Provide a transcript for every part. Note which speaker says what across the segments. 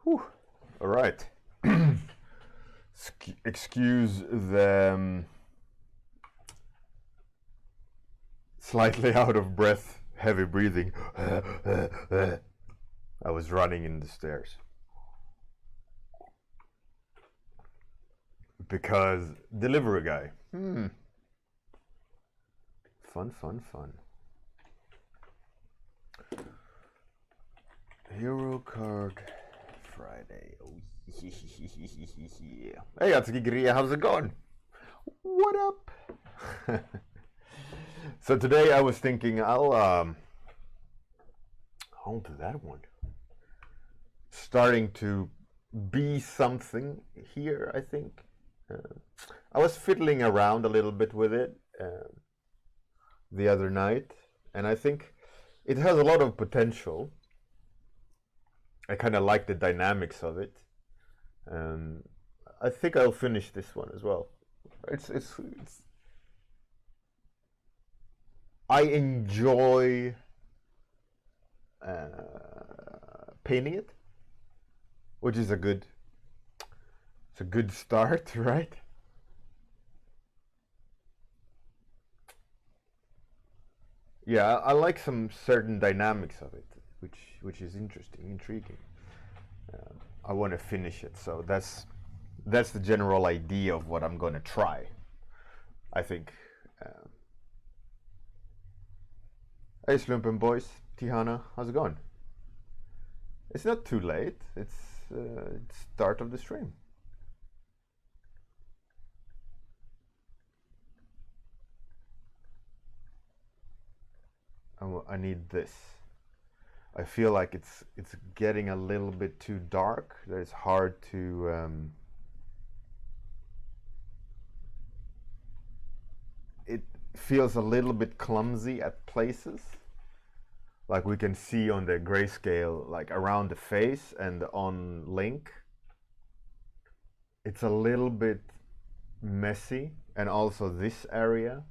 Speaker 1: All right. Excuse the slightly out of breath, heavy breathing. I was running in the stairs. Because delivery guy. Fun, fun, fun. Hero card Friday. Oh yeah. Hey, Atsuki, how's it going? What up? So today I was thinking I'll do that one. Starting to be something here, I think. I was fiddling around a little bit with it the other night, and I think it has a lot of potential. I kind of like the dynamics of it. I think I'll finish this one as well. It's I enjoy painting it, which is a good start, right? Yeah, I like some certain dynamics of it, which is interesting, intriguing. I want to finish it, so that's the general idea of what I'm going to try, I think. Hey, Slumpen boys, Tihana, how's it going? It's not too late. It's start of the stream. I need this. I feel like it's getting a little bit too dark. That it's hard to. It feels a little bit clumsy at places. Like we can see on the grayscale, like around the face and on Link. It's a little bit messy, and also this area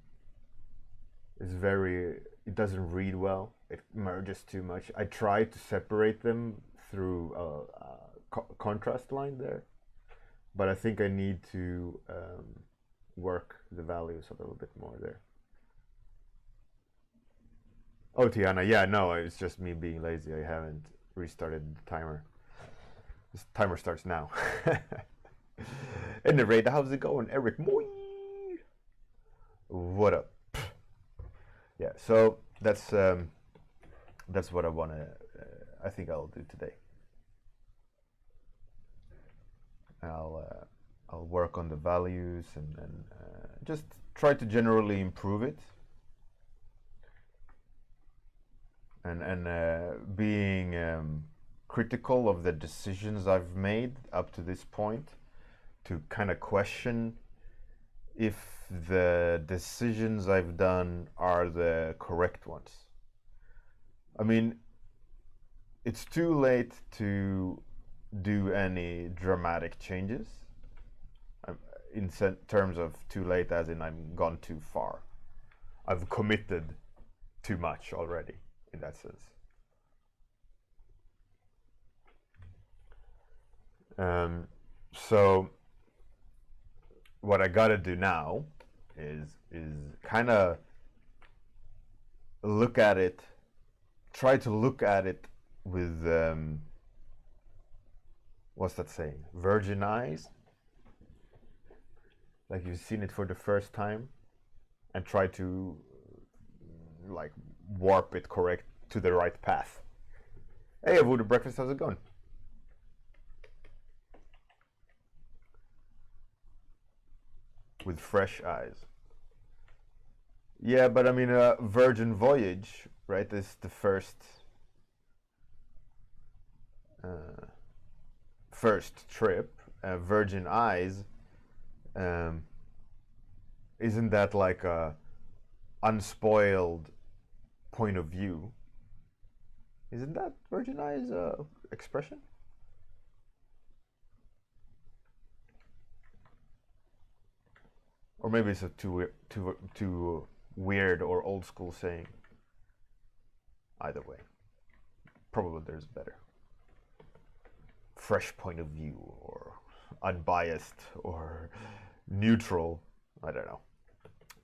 Speaker 1: is it doesn't read well. It merges too much. I tried to separate them through a contrast line there, but I think I need to work the values a little bit more there. Oh, Tiana, yeah, no, it's just me being lazy. I haven't restarted the timer. This timer starts now. Anyway, how's it going, Eric? Moi! What up? Yeah, so that's what I want to. I think I'll do today. I'll work on the values and just try to generally improve it. And being critical of the decisions I've made up to this point, to kind of question if the decisions I've done are the correct ones. I mean, it's too late to do any dramatic changes. In terms of too late, as in I'm gone too far. I've committed too much already. In that sense. So what I gotta do now is kind of look at it, try to look at it with what's that saying? Virgin eyes, like you've seen it for the first time, and try to like warp it correct to the right path. Hey, Voodoo Breakfast, how's it going? With fresh eyes. Yeah, but I mean, Virgin Voyage, right? This is the first trip. Virgin Eyes, isn't that like a unspoiled point of view? Isn't that Virgin Eyes expression? Or maybe it's a too weird or old school saying. Either way, probably there's better. fresh point of view or unbiased or neutral. I don't know.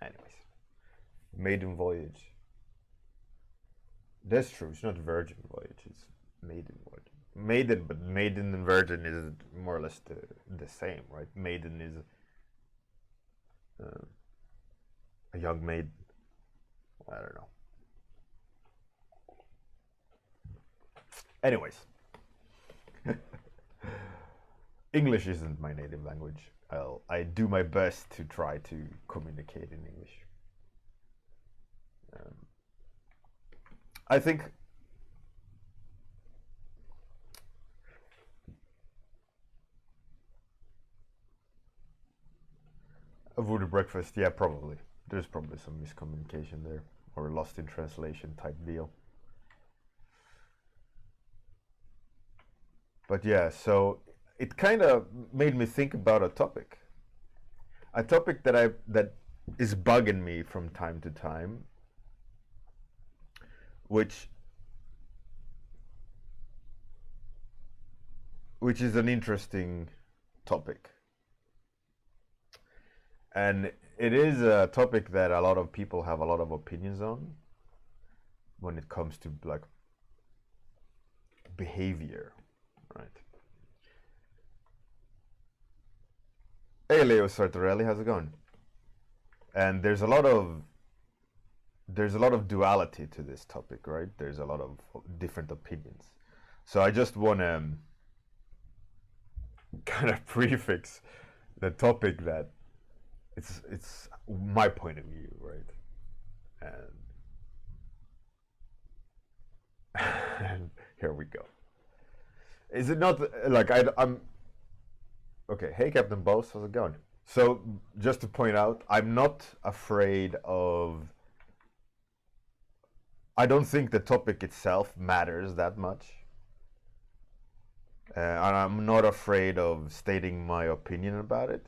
Speaker 1: Anyways, maiden voyage. That's true. It's not virgin voyage. It's maiden voyage. Maiden, but maiden and virgin is more or less the same, right? Maiden is a young maid. I don't know. Anyways, English isn't my native language. I do my best to try to communicate in English. I think avoided breakfast. Yeah, probably. There's probably some miscommunication there or lost in translation type deal. But yeah, so it kind of made me think about a topic that is bugging me from time to time, which is an interesting topic. And it is a topic that a lot of people have a lot of opinions on when it comes to like behavior, right? Hey Leo Sartorelli, how's it going? And there's a lot of duality to this topic, right? There's a lot of different opinions. So I just want to kind of prefix the topic that it's my point of view, right? And here we go. Is it not like I'm okay? Hey, Captain Boss, how's it going? So just to point out, I'm not afraid of. I don't think the topic itself matters that much. And I'm not afraid of stating my opinion about it.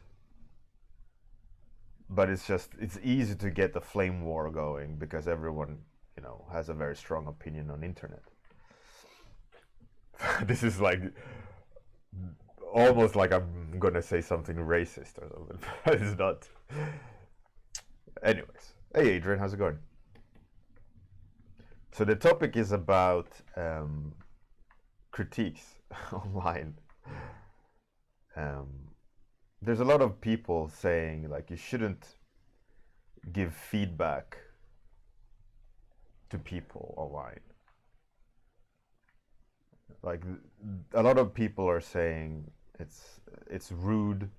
Speaker 1: But it's easy to get the flame war going because everyone, has a very strong opinion on internet. This is like almost like I'm gonna say something racist or something, but it's not. Anyways, hey Adrian, how's it going? So the topic is about critiques online. There's a lot of people saying like you shouldn't give feedback to people online. Like a lot of people are saying it's rude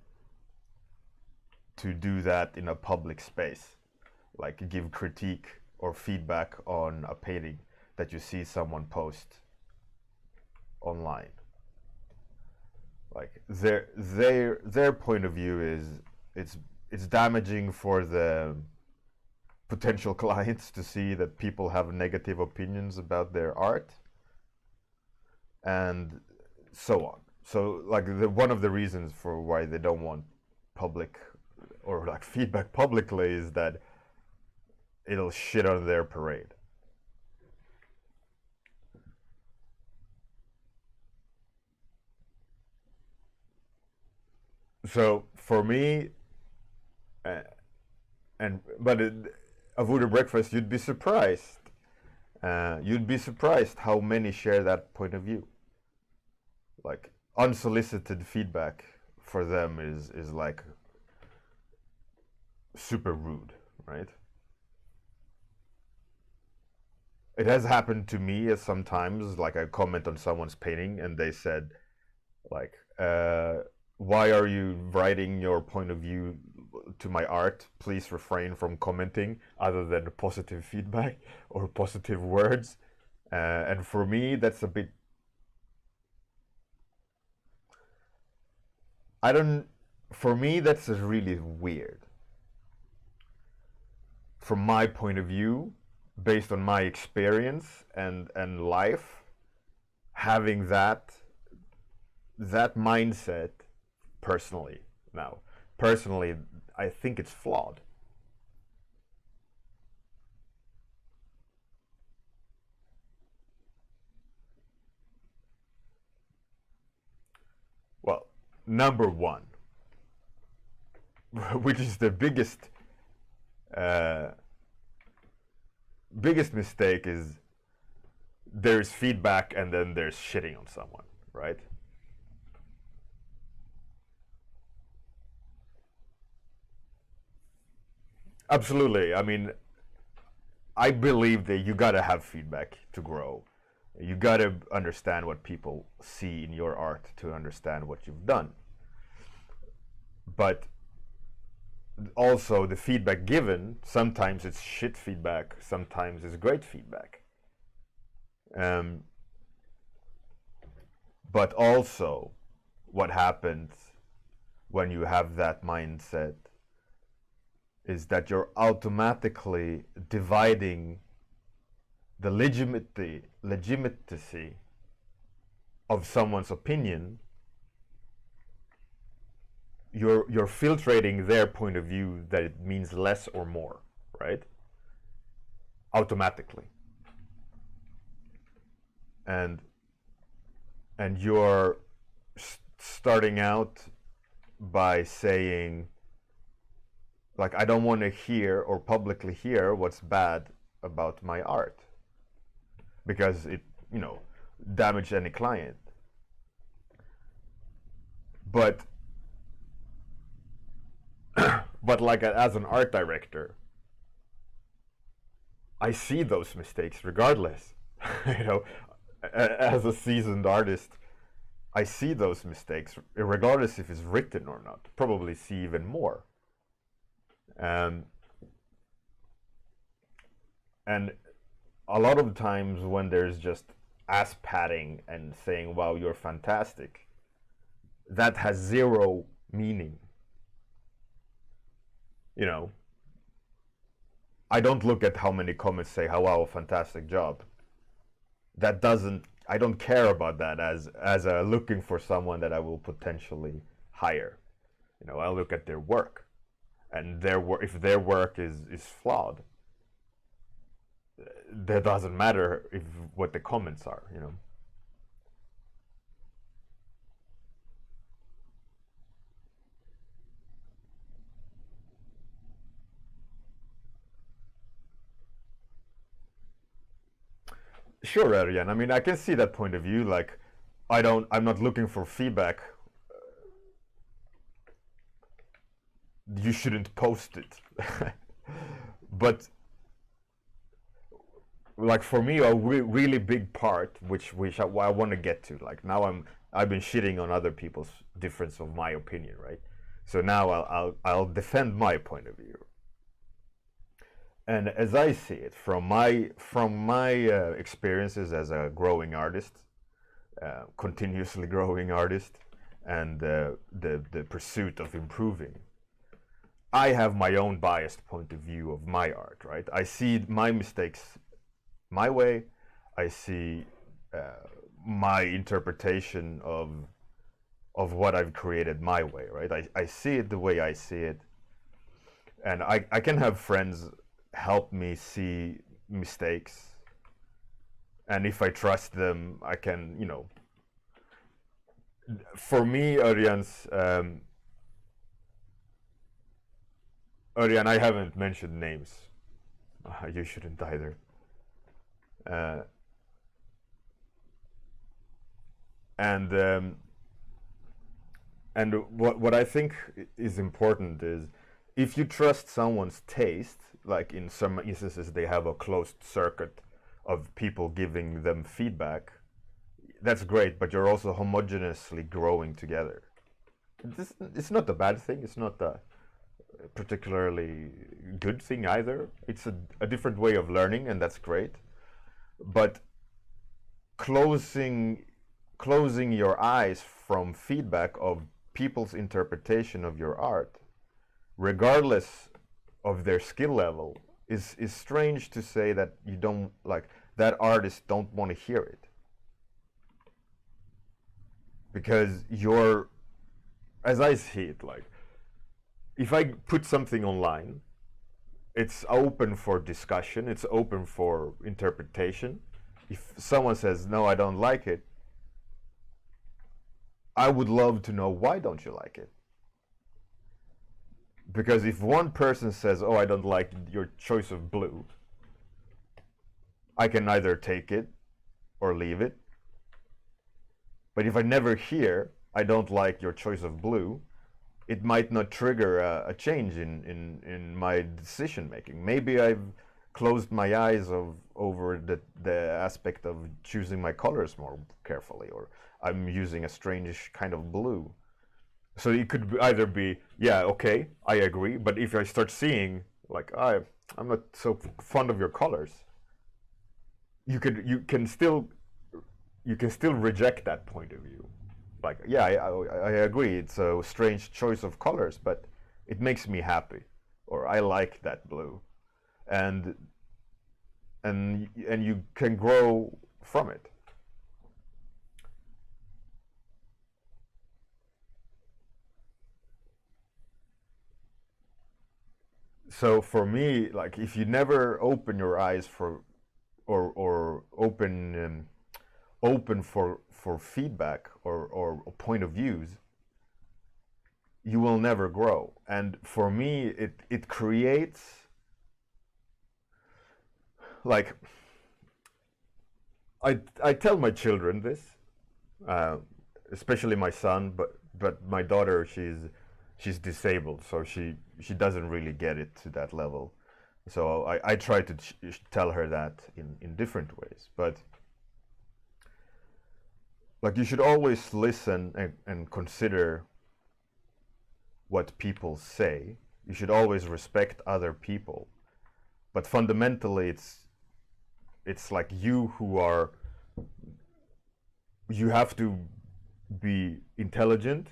Speaker 1: to do that in a public space, like give critique or feedback on a painting that you see someone post online. Like their point of view is it's damaging for the potential clients to see that people have negative opinions about their art and so on. So like one of the reasons for why they don't want public or like feedback publicly is that it'll shit on their parade. So for me, avoided breakfast, you'd be surprised. You'd be surprised how many share that point of view. Like unsolicited feedback for them is like super rude, right? It has happened to me sometimes. Like I comment on someone's painting and they said, like, why are you writing your point of view to my art? Please refrain from commenting other than positive feedback or positive words. And for me, that's a bit. For me, that's really weird. From my point of view, based on my experience and life, having that mindset personally, I think it's flawed. number one, which is the biggest mistake, is there's feedback and then there's shitting on someone, right? Absolutely. I mean, I believe that you gotta have feedback to grow. You gotta understand what people see in your art to understand what you've done. But also the feedback given, sometimes it's shit feedback, sometimes it's great feedback. But also what happens when you have that mindset is that you're automatically dividing the legitimacy of someone's opinion. You're filtrating their point of view that it means less or more, right? Automatically. And you're starting out by saying, like, I don't want to hear or publicly hear what's bad about my art because it, damaged any client. But like as an art director, I see those mistakes regardless. As a seasoned artist, I see those mistakes regardless if it's written or not. Probably see even more. And a lot of times when there's just ass patting and saying, wow, you're fantastic, that has zero meaning. I don't look at how many comments say, "Oh, wow, fantastic job." I don't care about that as looking for someone that I will potentially hire. I look at their work, and if their work is flawed, that doesn't matter what the comments are. Sure, Ariane. I mean, I can see that point of view. Like, I'm not looking for feedback. You shouldn't post it. But, like, for me, a really big part, which I want to get to. Like, now I've been shitting on other people's difference of my opinion, right? So now I'll defend my point of view. And as I see it, from my experiences as a growing artist, continuously growing artist, and the pursuit of improving, I have my own biased point of view of my art, right? I see my mistakes my way. I see my interpretation of what I've created my way, right? I see it the way I see it, and I can have friends help me see mistakes, and if I trust them, I can, for me, Örjan's, Örjan, I haven't mentioned names. You shouldn't either. And what I think is important is, if you trust someone's taste, like in some instances they have a closed circuit of people giving them feedback, that's great, but you're also homogeneously growing together. It's not a bad thing, it's not a particularly good thing either. It's a different way of learning, and that's great. But closing your eyes from feedback of people's interpretation of your art, regardless of their skill level, is strange to say that you don't, like, that artist don't want to hear it. Because as I see it, like, if I put something online, it's open for discussion, it's open for interpretation. If someone says, no, I don't like it, I would love to know, why don't you like it? Because if one person says, oh, I don't like your choice of blue, I can either take it or leave it. But if I never hear, I don't like your choice of blue, it might not trigger a change in my decision making. Maybe I've closed my eyes over the aspect of choosing my colors more carefully, or I'm using a strange kind of blue. So it could either be, yeah, okay, I agree, but if I start seeing, like, I'm not so fond of your colors, you can still reject that point of view. Like, yeah, I agree, it's a strange choice of colors, but it makes me happy, or I like that blue, and you can grow from it. So for me, like, if you never open your eyes for, or open for feedback or point of views, you will never grow. And for me, it creates, like, I tell my children this, uh, especially my son, but my daughter, she's disabled, so she doesn't really get it to that level. So I try to tell her that in different ways. But like, you should always listen and consider what people say. You should always respect other people. But fundamentally, it's like you have to be intelligent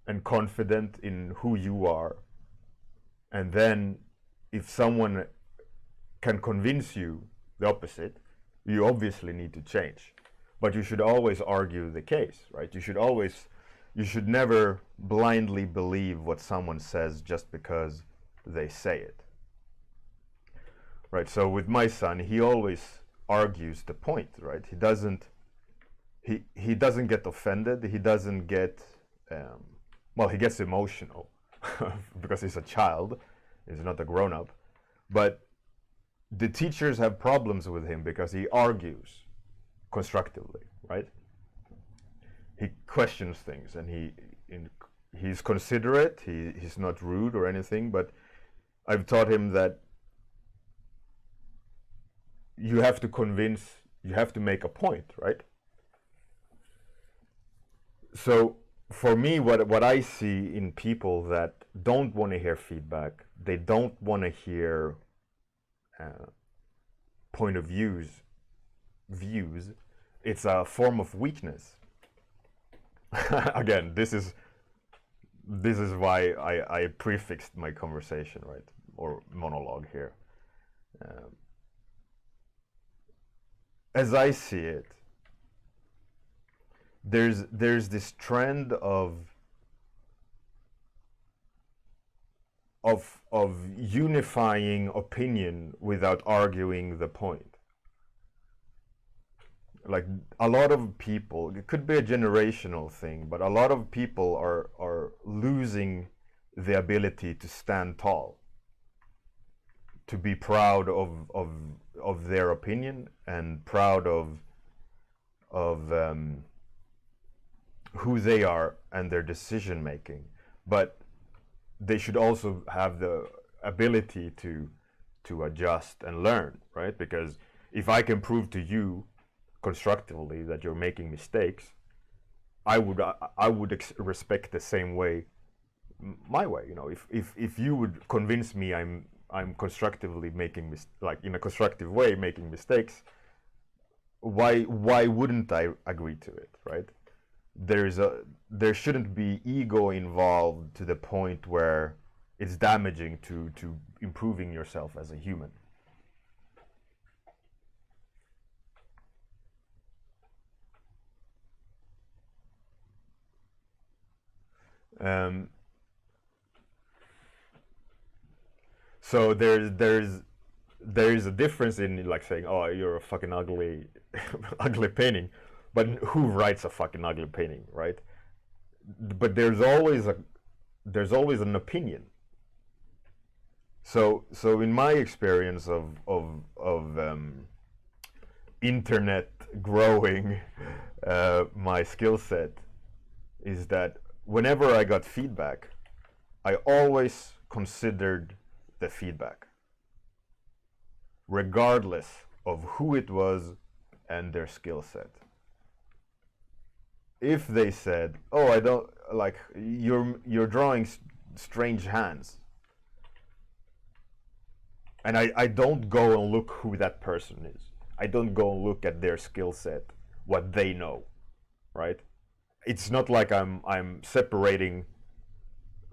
Speaker 1: and confident in who you are. And then if someone can convince you the opposite, you obviously need to change. But you should always argue the case, right? You should never blindly believe what someone says just because they say it. Right? So with my son, he always argues the point, right? He doesn't get offended. He doesn't get, well, he gets emotional because he's a child. He's not a grown-up. But the teachers have problems with him because he argues constructively, right? He questions things, and he's considerate. He's not rude or anything, but I've taught him that you have to make a point, right? So for me, what I see in people that don't want to hear feedback, they don't want to hear point of views, it's a form of weakness. Again, this is why I prefixed my conversation, right, or monologue here. As I see it, there's this trend of unifying opinion without arguing the point. Like, a lot of people, it could be a generational thing, but a lot of people are losing the ability to stand tall, to be proud of their opinion, and proud of who they are and their decision making. But they should also have the ability to adjust and learn, right? Because if I can prove to you constructively that you're making mistakes, I would respect the same way, my way. You know, if you would convince me I'm constructively making like in a constructive way making mistakes, why wouldn't I agree to it, right? There shouldn't be ego involved to the point where it's damaging to improving yourself as a human. So there's a difference in, like, saying, oh, you're a fucking ugly ugly painting, But who writes a fucking ugly painting, right? But there's always an opinion. So in my experience of internet growing my skill set, is that whenever I got feedback, I always considered the feedback, regardless of who it was and their skill set. If they said, "Oh, I don't like you're drawing strange hands," and I don't go and look who that person is. I don't go and look at their skill set, what they know, right? It's not like I'm separating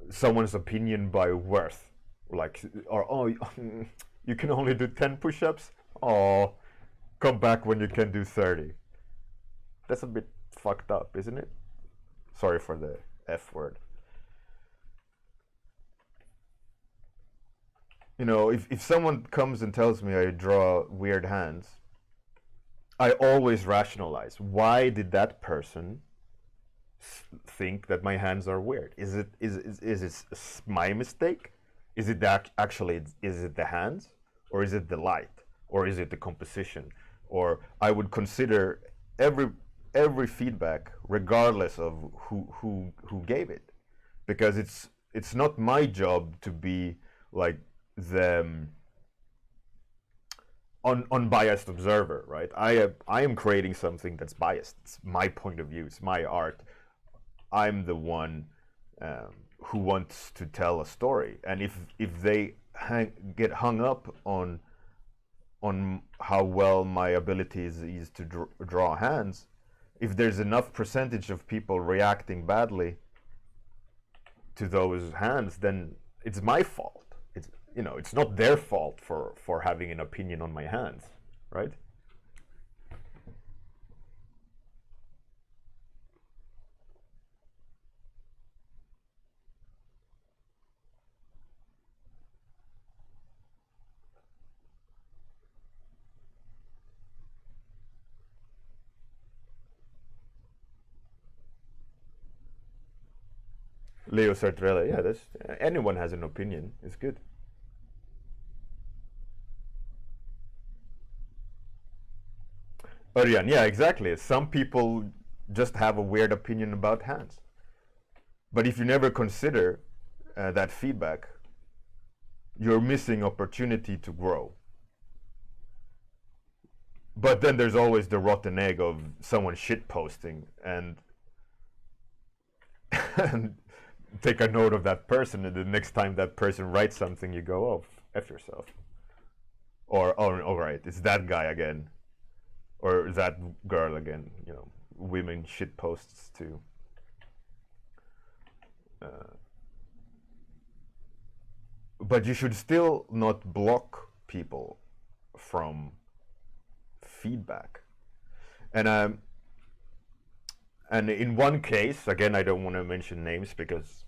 Speaker 1: someone's opinion by worth, like, or oh, you can only do 10 push-ups. Oh, come back when you can do 30. That's a bit fucked up, isn't it? Sorry for the F word. You know, if someone comes and tells me I draw weird hands, I always rationalize, why did that person think that my hands are weird? Is it my mistake? Is it actually is it the hands, or is it the light, or is it the composition? Or I would consider every feedback regardless of who gave it, because it's not my job to be like the unbiased observer, right? I am creating something that's biased. It's my point of view. It's my art. I'm the one who wants to tell a story, and if they get hung up on how well my abilities is to draw hands, if there's enough percentage of people reacting badly to those hands, then it's my fault. It's, you know, it's not their fault for having an opinion on my hands, right? Leo Sartrella, yeah, that's, anyone has an opinion. It's good. Örjan, yeah, exactly. Some people just have a weird opinion about hands. But if you never consider that feedback, you're missing opportunity to grow. But then there's always the rotten egg of someone shit posting, and and take a note of that person, and the next time that person writes something, you go, oh, F yourself. Or, oh, all right, it's that guy again. Or that girl again. You know, women shit posts too. But you should still not block people from feedback. And in one case, again, I don't want to mention names because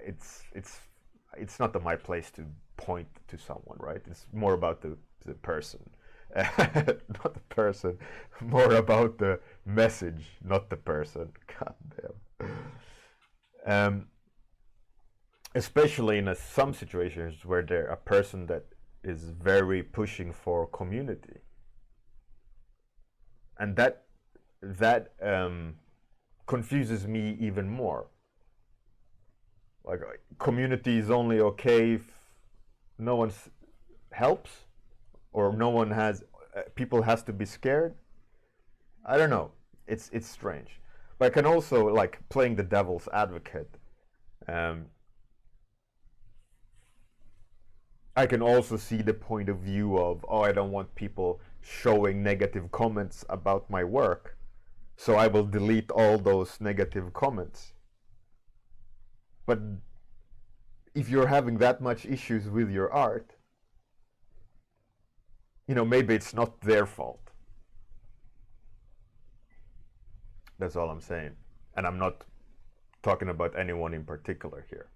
Speaker 1: it's not my place to point to someone, right? It's more about the person, not the person, more about the message, not the person. God damn. Especially in some situations where they're a person that is very pushing for community, and that confuses me even more. Like, community is only okay if no one helps, or no one has people has to be scared. I don't know. It's strange. But I can also, like, playing the devil's advocate. I can also see the point of view of, oh, I don't want people showing negative comments about my work, so I will delete all those negative comments. But if you're having that much issues with your art, you know, maybe it's not their fault. That's all I'm saying. And I'm not talking about anyone in particular here.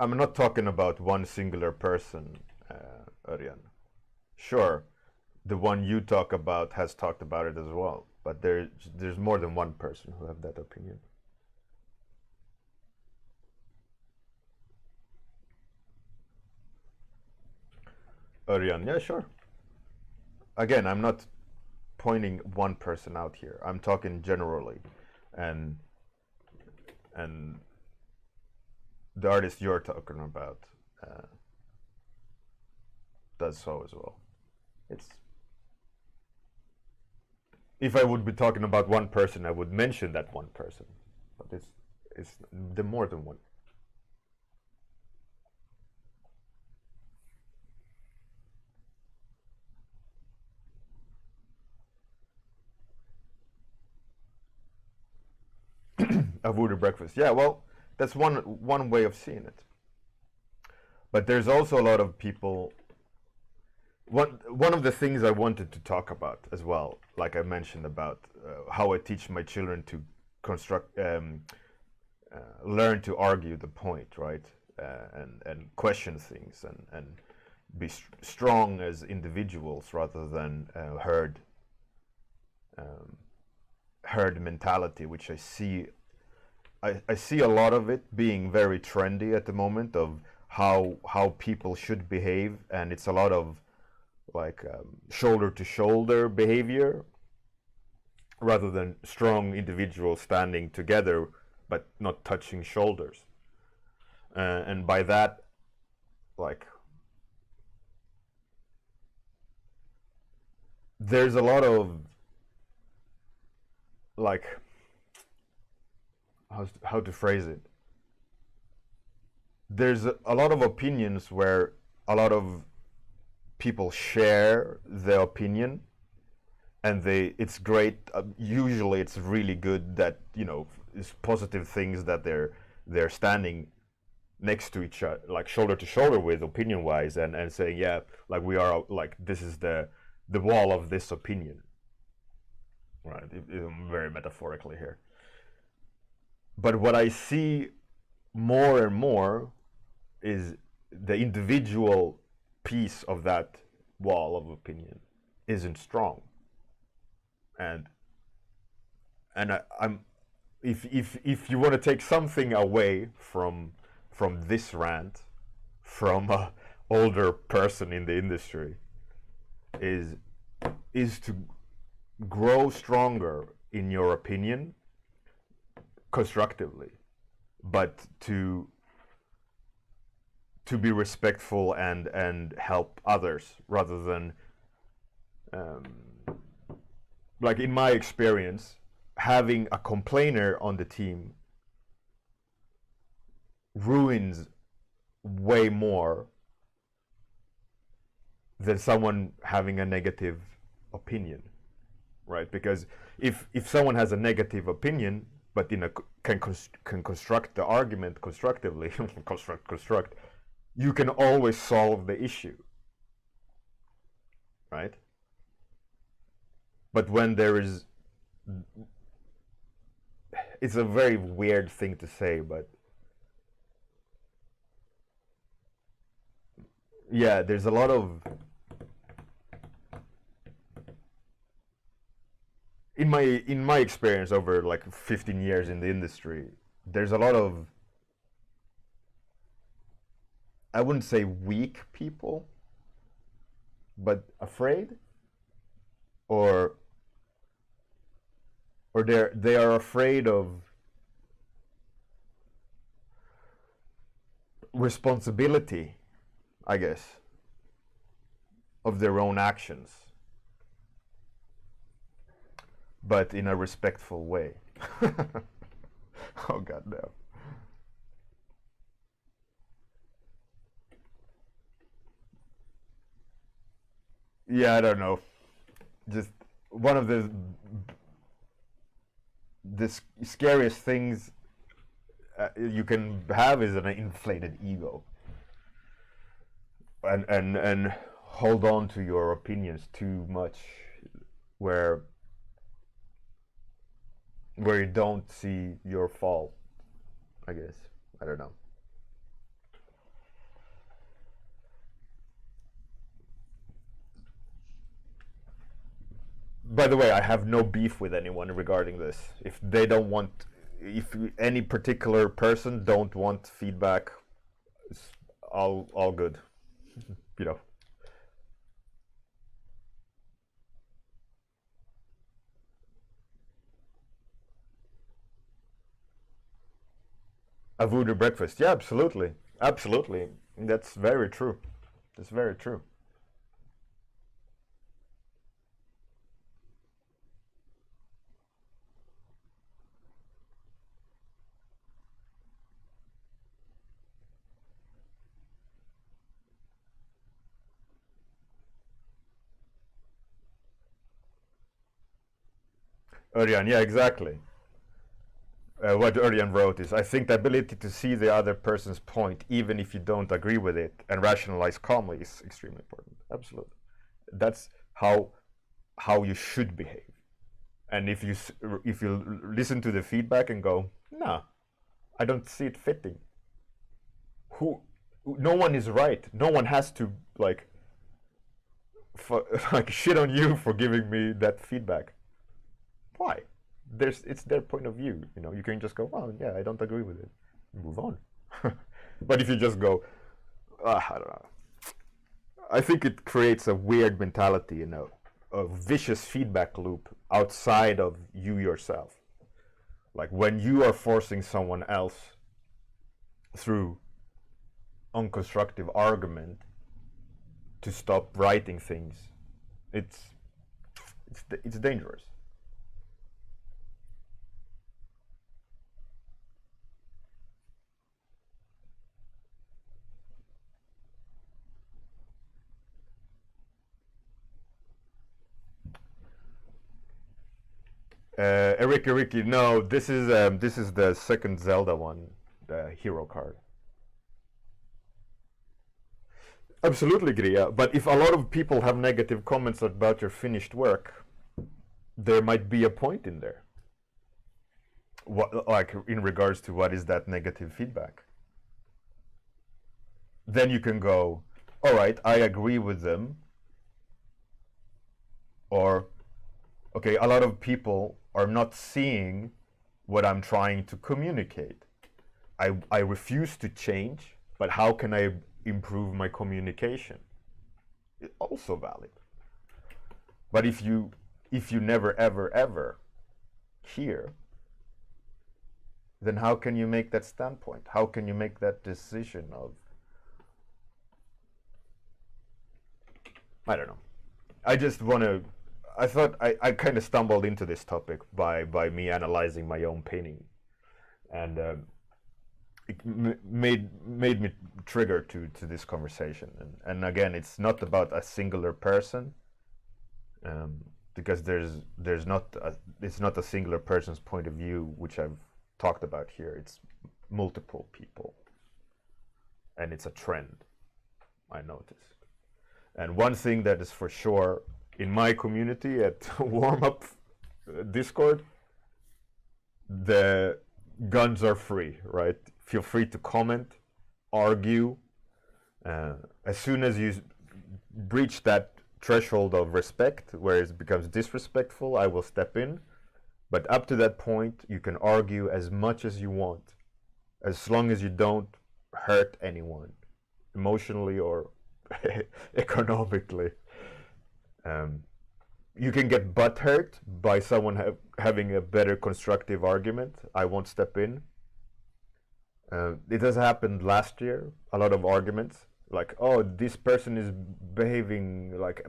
Speaker 1: I'm not talking about one singular person, Örjan. Sure, the one you talk about has talked about it as well, but there's more than one person who have that opinion. Örjan, yeah, sure. Again, I'm not pointing one person out here. I'm talking generally, and the artist you're talking about does so as well. It's if I would be talking about one person, I would mention that one person, but it's the more than one. A voodoo breakfast. Yeah, well, that's one way of seeing it. But there's also a lot of people. One of the things I wanted to talk about as well, like I mentioned about how I teach my children to construct, learn to argue the point, right, and question things and be strong as individuals rather than herd mentality, which I see a lot of it being very trendy at the moment of how people should behave, and it's a lot of like shoulder to shoulder behavior rather than strong individuals standing together but not touching shoulders. And by that, like, there's a lot of like how to phrase it. There's a lot of opinions where a lot of people share their opinion, and it's great. Usually, it's really good that it's positive things that they're standing next to each other, like shoulder to shoulder with opinion wise, and saying, yeah, like we are, like this is the wall of this opinion, right? Very metaphorically here. But what I see more and more is the individual piece of that wall of opinion isn't strong, and I'm if you want to take something away from this rant from a older person in the industry is to grow stronger in your opinion constructively, but to be respectful and help others rather than like in my experience, having a complainer on the team ruins way more than someone having a negative opinion, right? Because if someone has a negative opinion but can construct the argument constructively construct, you can always solve the issue, right? But when there is, it's a very weird thing to say, but yeah, there's a lot of, in my experience over like 15 years in the industry, there's a lot of, I wouldn't say weak people, but afraid, or they are afraid of responsibility, I guess, of their own actions, but in a respectful way. Oh god no. Yeah, I don't know. Just one of the scariest things you can have is an inflated ego, and hold on to your opinions too much, where you don't see your fault, I guess. I don't know. by the way, I have no beef with anyone regarding this. If they don't want, if any particular person don't want feedback, it's all good, you know. A voodoo breakfast, yeah, absolutely, absolutely. That's very true. That's very true. Örjan, yeah, exactly. What Örjan wrote is, I think the ability to see the other person's point, even if you don't agree with it, and rationalize calmly is extremely important. Absolutely. That's how you should behave. And if you listen to the feedback and go, nah, I don't see it fitting. Who? No one is right. No one has to like like shit on you for giving me that feedback. Why? It's their point of view. You know, you can just go, oh yeah, I don't agree with it, move on. But if you just go, I don't know, I think it creates a weird mentality, you know, a vicious feedback loop outside of you yourself. Like when you are forcing someone else through unconstructive argument to stop writing things, it's dangerous. Eriki, no, this is the second Zelda one, the hero card. Absolutely, Gria. But if a lot of people have negative comments about your finished work, there might be a point in there. What, like in regards to what is that negative feedback? Then you can go, all right, I agree with them. Or, okay, a lot of people are not seeing what I'm trying to communicate. I refuse to change, but how can I improve my communication? It's also valid. But if you never ever ever hear, then how can you make that standpoint? How can you make that decision of, I don't know. I just want to, I thought I kind of stumbled into this topic by me analyzing my own painting, and it made me trigger to this conversation. And again, it's not about a singular person, because there's not it's not a singular person's point of view, which I've talked about here. It's multiple people, and it's a trend I noticed. And one thing that is for sure in my community at Warmup Discord, the guns are free, right? Feel free to comment, argue. As soon as you breach that threshold of respect, where it becomes disrespectful, I will step in. But up to that point, you can argue as much as you want, as long as you don't hurt anyone, emotionally or economically. You can get butt hurt by someone having a better constructive argument. I won't step in. It has happened last year. A lot of arguments, like, oh, this person is behaving like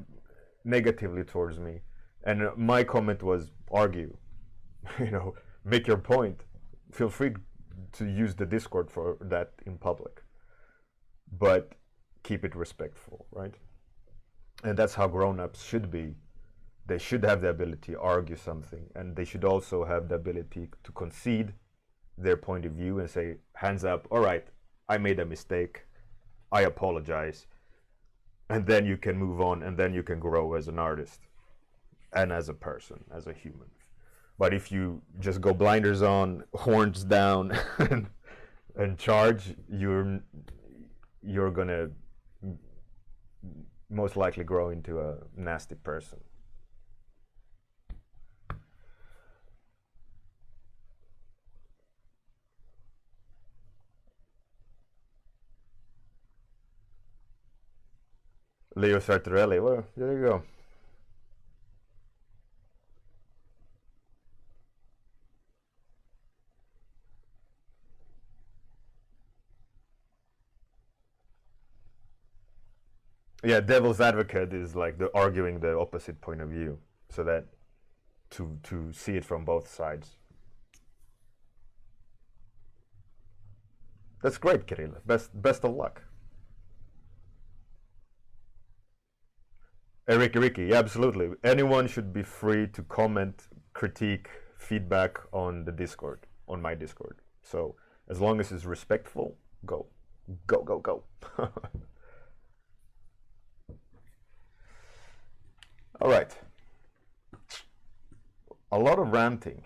Speaker 1: negatively towards me, and my comment was argue. You know, make your point. Feel free to use the Discord for that in public, but keep it respectful, right? And that's how grown-ups should be. They should have the ability to argue something, and they should also have the ability to concede their point of view and say, hands up, all right, I made a mistake, I apologize. And then you can move on, and then you can grow as an artist and as a person, as a human. But if you just go blinders on, horns down, and charge, you're gonna most likely grow into a nasty person. Leo Sartorelli. Well, there you go. Yeah, devil's advocate is like the arguing the opposite point of view, so that to see it from both sides. That's great, Kirill. Best of luck. Ricky, yeah, absolutely. Anyone should be free to comment, critique, feedback on the Discord, on my Discord. So as long as it's respectful, go. Go, go, go. All right. A lot of ranting.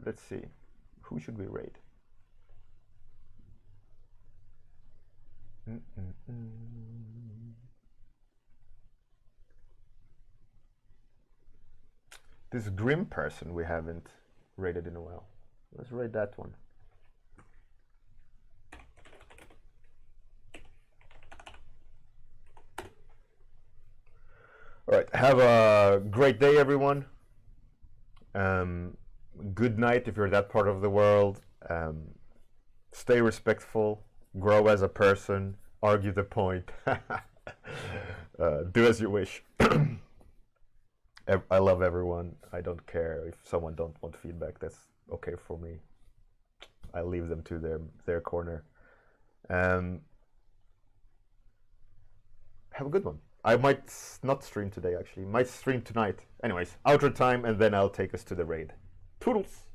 Speaker 1: Let's see. Who should we raid? This grim person we haven't raided in a while. Let's raid that one. All right, have a great day, everyone. Good night if you're that part of the world. Stay respectful, grow as a person, argue the point. Do as you wish. I love everyone. I don't care if someone don't want feedback. That's okay for me. I leave them to their corner. Have a good one. I might not stream today, actually. Might stream tonight. Anyways, outro time, and then I'll take us to the raid. Toodles!